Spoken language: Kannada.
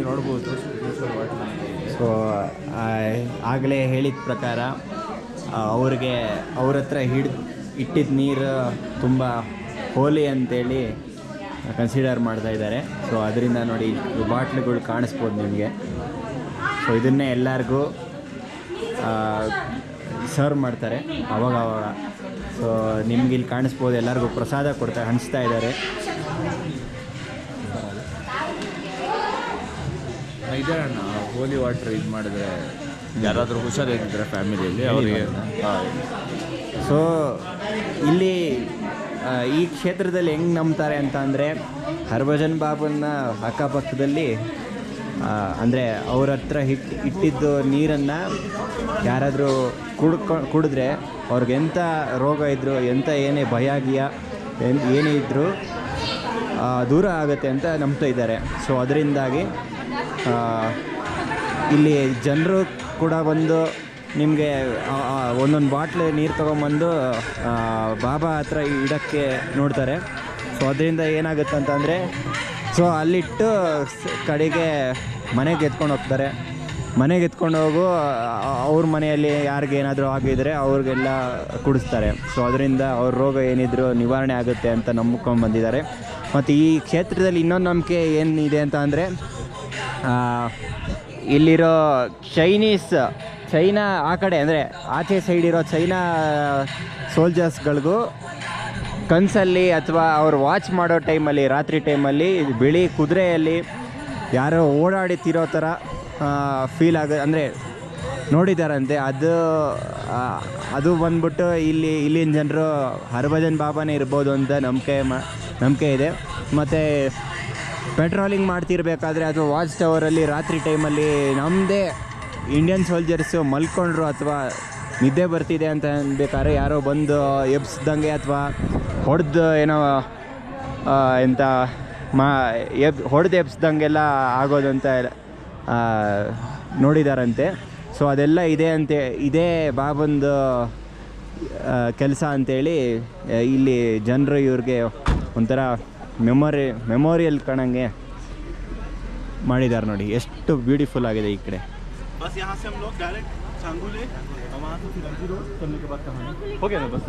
ನೋಡ್ಬೋದು. ಸೊ ಆಗಲೇ ಹೇಳಿದ ಪ್ರಕಾರ ಅವ್ರ ಹತ್ರ ಇಟ್ಟಿದ್ದ ನೀರು ತುಂಬ ಹೋಲಿ ಅಂತೇಳಿ ಕನ್ಸಿಡರ್ ಮಾಡ್ತಾ ಇದ್ದಾರೆ. ಸೊ ಅದರಿಂದ ನೋಡಿ ಬಾಟ್ಲುಗಳು ಕಾಣಿಸ್ಬೋದು ನಿಮಗೆ. ಸೊ ಇದನ್ನೇ ಎಲ್ಲರಿಗೂ ಸರ್ವ್ ಮಾಡ್ತಾರೆ ಅವಾಗ. ಸೊ ನಿಮ್ಗೆ ಇಲ್ಲಿ ಕಾಣಿಸ್ಬೋದು, ಎಲ್ಲರಿಗೂ ಪ್ರಸಾದ ಹಂಚ್ತಾ ಇದ್ದಾರೆ. ಇದೇ ಅಣ್ಣ, ಹೋಲಿ ವಾಟರ್ ಇದು ಮಾಡಿದ್ರೆ ಯಾರಾದರೂ ಹುಷಾರಿದ್ದರೆ ಫ್ಯಾಮಿಲಿಯಲ್ಲಿ ಅವರಿಗೆ. ಸೊ ಇಲ್ಲಿ ಈ ಕ್ಷೇತ್ರದಲ್ಲಿ ಹೆಂಗೆ ನಂಬ್ತಾರೆ ಅಂತ ಅಂದರೆ, ಹರ್ಭಜನ್ ಬಾಬನ ಅಕ್ಕಪಕ್ಕದಲ್ಲಿ ಅಂದರೆ ಅವ್ರ ಹತ್ರ ಇಟ್ಟಿದ್ದು ನೀರನ್ನು ಯಾರಾದರೂ ಕುಡಿದ್ರೆ ಅವ್ರಿಗೆ ಎಂಥ ರೋಗ ಇದ್ದರೂ, ಎಂಥ ಏನೇ ಭಯ ಏನೇ ಇದ್ದರೂ ದೂರ ಆಗುತ್ತೆ ಅಂತ ನಂಬ್ತಾ ಇದ್ದಾರೆ. ಸೊ ಅದರಿಂದಾಗಿ ಇಲ್ಲಿ ಜನರು ಕೂಡ ಬಂದು ನಿಮಗೆ ಒಂದೊಂದು ಬಾಟ್ಲು ನೀರು ತೊಗೊಂಬಂದು ಬಾಬಾ ಹತ್ರ ಇಡೋಕ್ಕೆ ನೋಡ್ತಾರೆ. ಸೊ ಅದರಿಂದ ಏನಾಗುತ್ತೆ ಅಂತಂದರೆ, ಸೊ ಅಲ್ಲಿಟ್ಟು ಕಡೆಗೆ ಮನೆಗೆ ಎತ್ಕೊಂಡು ಹೋಗ್ತಾರೆ. ಮನೆಗೆ ಎತ್ಕೊಂಡು ಅವ್ರ ಮನೆಯಲ್ಲಿ ಯಾರಿಗೇನಾದರೂ ಆಗಿದ್ರೆ ಅವ್ರಿಗೆಲ್ಲ ಕುಡಿಸ್ತಾರೆ. ಸೊ ಅದರಿಂದ ಅವ್ರ ರೋಗ ಏನಿದ್ರು ನಿವಾರಣೆ ಆಗುತ್ತೆ ಅಂತ ನಂಬ್ಕೊಂಡು ಬಂದಿದ್ದಾರೆ. ಮತ್ತು ಈ ಕ್ಷೇತ್ರದಲ್ಲಿ ಇನ್ನೊಂದು ನಂಬಿಕೆ ಏನಿದೆ ಅಂತ ಅಂದರೆ, ಇಲ್ಲಿರೋ ಚೈನಾ ಆ ಕಡೆ ಅಂದರೆ ಆಚೆ ಸೈಡ್ ಇರೋ ಚೈನಾ ಸೋಲ್ಜರ್ಸ್ಗಳಿಗೂ ಕನಸಲ್ಲಿ ಅಥವಾ ಅವ್ರು ವಾಚ್ ಮಾಡೋ ಟೈಮಲ್ಲಿ, ರಾತ್ರಿ ಟೈಮಲ್ಲಿ ಬಿಳಿ ಕುದುರೆಯಲ್ಲಿ ಯಾರೋ ಓಡಾಡಿತಿರೋ ಥರ ಫೀಲ್ ಅಂದರೆ ನೋಡಿದ್ದಾರಂತೆ. ಅದು ಬಂದ್ಬಿಟ್ಟು ಇಲ್ಲಿನ ಜನರು ಹರ್ಭಜನ್ ಬಾಬಾನೇ ಇರ್ಬೋದು ಅಂತ ನಂಬಿಕೆ ಇದೆ. ಮತ್ತು ಪೆಟ್ರೋಲಿಂಗ್ ಮಾಡ್ತಿರ್ಬೇಕಾದ್ರೆ ಅಥವಾ ವಾಚ್ ಟವರಲ್ಲಿ ರಾತ್ರಿ ಟೈಮಲ್ಲಿ ನಮ್ಮದೇ ಇಂಡಿಯನ್ ಸೋಲ್ಜರ್ಸು ಮಲ್ಕೊಂಡ್ರು ಅಥವಾ ನಿದ್ದೆ ಬರ್ತಿದೆ ಅಂತ ಅನ್ಬೇಕಾದ್ರೆ ಯಾರೋ ಬಂದು ಎಬ್ಸ್ದಂಗೆ ಅಥವಾ ಹೊಡೆದು ಏನೋ ಎಂಥ ಹೊಡೆದು ಎಬ್ಸ್ದಂಗೆಲ್ಲ ಆಗೋದಂತ ನೋಡಿದಾರಂತೆ. ಸೊ ಅದೆಲ್ಲ ಇದೇ ಬಾಬಂದು ಕೆಲಸ ಅಂಥೇಳಿ ಇಲ್ಲಿ ಜನರು ಇವ್ರಿಗೆ ಒಂಥರ ಮೆಮೋರಿಯಲ್ ಕಾಣಂಗೆ ಮಾಡಿದ್ದಾರೆ. ನೋಡಿ ಎಷ್ಟು ಬ್ಯೂಟಿಫುಲ್ ಆಗಿದೆ ಈ ಕಡೆ. बस यहाँ से हम लोग डायरेक्ट सांगू ले और वहाँ से फिर रोड करने के बाद कहाँ हो गया ना बस